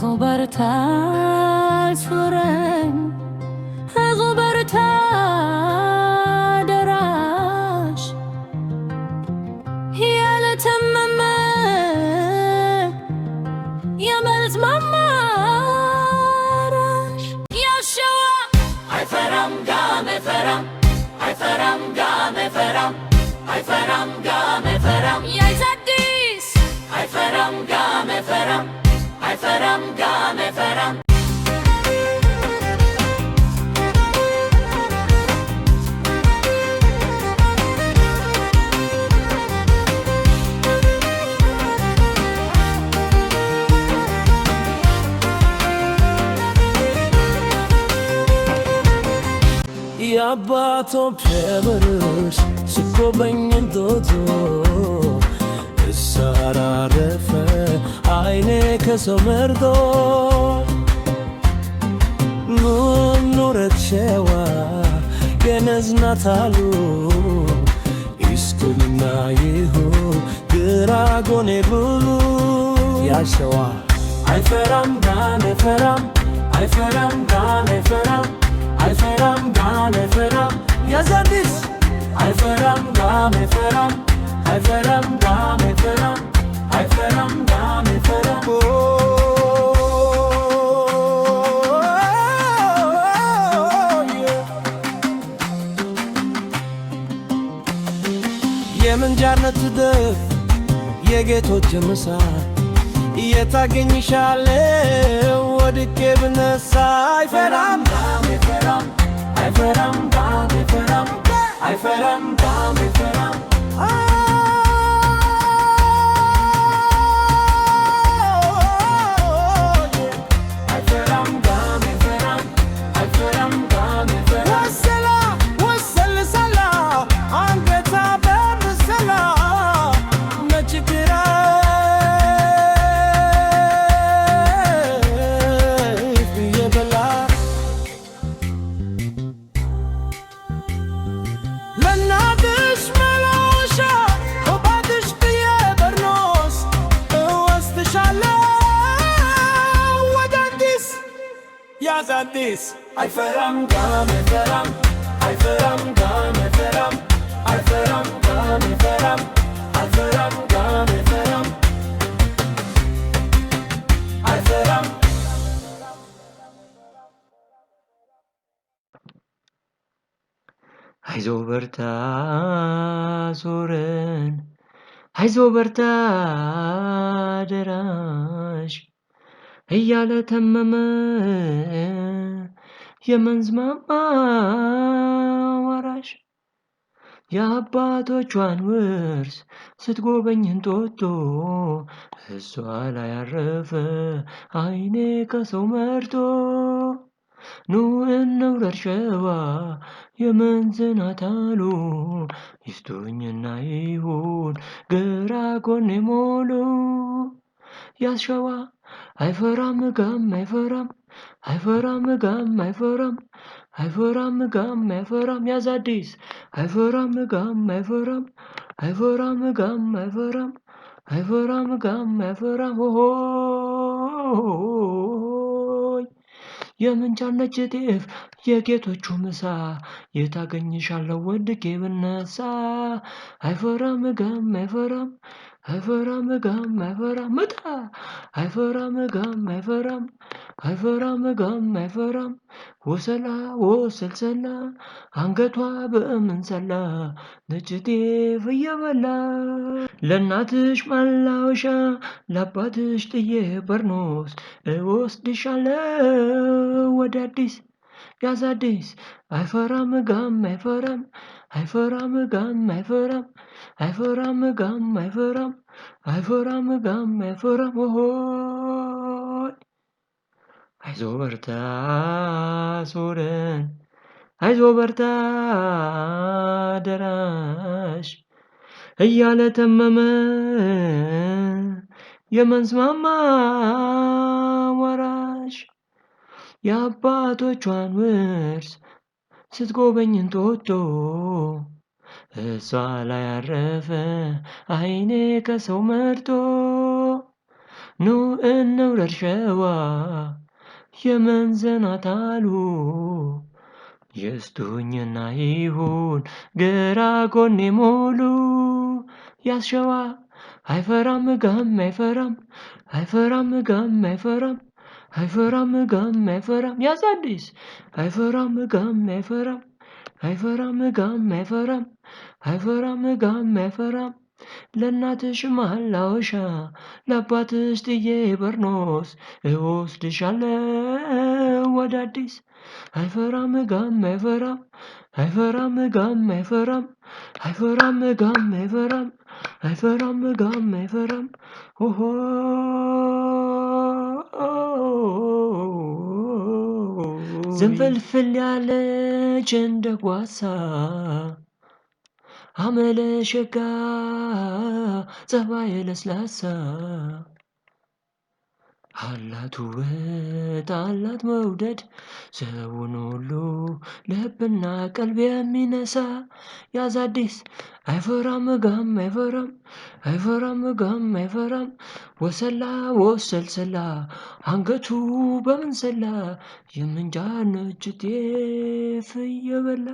አይዞህ በርታ ሱረን አይዞህ በርታ ደራሽ ያለተመመ የመልስ ማማራሽ ያሸዋ አይፈራም ጋም አይፈራም አይፈራም ጋም አይፈራም አይፈራም ጋም አይፈራም ያይዛዲስ አይፈራም ጋም አይፈራም አይፈራም ጋም አይፈራም የአባቶ ፕረበርሽ ስጎበኝ እንጦጦ እሳራረፈ አይኔ ከሰው መርጦ ኑኑረት ሸዋ የነዝናታሉ ይስክልና ይሁ ግራጎኔ ብሉ ያሸዋ አይፈራም ጋን አይፈራም አይፈራም ጋን አይፈራም አይፈራም ጋን አይፈራም ያዛዲስ አይፈራም ጋን አይፈራም አይፈራም ጋን አይፈራም አይፈራም ጋን አይፈራም የምንጃርነት ደፍ የጌቶች ምሳ የታገኝሻለው ወድቄ ብነሳ አይፈራም ጋም አይፈራም አይፈራም ጋም አይፈራም አይፈራም ጋም አይፈራም አይፈራም ጋም አይፈራም አይፈራም ጋም አይፈራም ወሰላ ወሰል ሰላ አንገታ በምሰላ መችግራ ያዛዲስ አይፈራም ጋም አይፈራም አይፈራም ጋም አይፈራም አይፈራም ጋም አይፈራም አይፈራም ጋም አይፈራም አይፈራም አይዞህ በርታ ሱረን አይዞህ በርታ ደራሽ እያለ ተመመ የመንዝ ማማ ወራሽ የአባቶቿን ውርስ ስትጎበኝ እንጦጦ እሷ ላይ ያረፈ አይኔ ከሰው መርጦ ኑ እንውረድ ሸዋ የመንዝናት አሉ ይስጡኝና ይሁን ግራ ጎኔ ሞሉ ያሸዋ አይፈራም ጋም አይፈራም አይፈራም ጋም አይፈራም አይፈራም ጋም አይፈራም ያዛዲስ አይፈራም ጋም አይፈራም አይፈራም ጋም አይፈራም አይፈራም ጋም አይፈራም ሆይ የምንጃር ነጭ ጤፍ የጌቶቹ ምሳ የታገኝሻለው ወድቄ ብነሳ አይፈራም ጋም አይፈራም አይፈራም ጋም አይፈራም ምጣ አይፈራም ጋም አይፈራም አይፈራም ጋም አይፈራም ወሰላ ወሰልሰላ አንገቷ በምንሰላ ነጭ ጤፍ እየበላ ለእናትሽ ማላወሻ ለአባትሽ ጥዬ በርኖስ እወስድሻለው ወደ አዲስ ያዛዲስ አይፈራም ጋም አይፈራም አይፈራም ጋም አይፈራም አይፈራም ጋም አይፈራም አይፈራም ጋም አይፈራም ሆይ አይዞህ በርታ ሱረን አይዞህ በርታ ደራሽ እያለ ተመመ የመንዝ ማማ ወራሽ የአባቶቿን ውርስ ስትጎበኝ እንጦጦ እሷ ላይ ያረፈ አይኔ ከሰው መርጦ ኑ እንውረድ ሸዋ የመንዘናት አሉ ይስጡኝና ይሁን ግራ ጎኔ ሙሉ ያሸዋ አይፈራም ጋም አይፈራም አይፈራም ጋም አይፈራም አይፈራም ጋም አይፈራም ያዝ አዲስ አይፈራም ጋም አይፈራም አይፈራም ጋም አይፈራም አይፈራም ጋም አይፈራም ለእናትሽ ማላወሻ ለአባትሽ ጥዬ በርኖስ እወስድሻለሁ ወደ አዲስ አይፈራም ጋም አይፈራም አይፈራም ጋም አይፈራም አይፈራም ጋም አይፈራም አይፈራም ጋም አይፈራም ኦሆ ዝንፍልፍል ያለች እንደ ጓሳ አመለ ሸጋ ጸባየ ለስላሳ አላት ውበት አላት መውደድ ሰውን ሁሉ ልብና ቀልብ የሚነሳ ያዝ አዲስ አይፈራም ጋም አይፈራም አይፈራም ጋም አይፈራም ወሰላ ወሰልሰላ አንገቱ በምንሰላ የምንጃር ነጭ ጤፍ እየበላ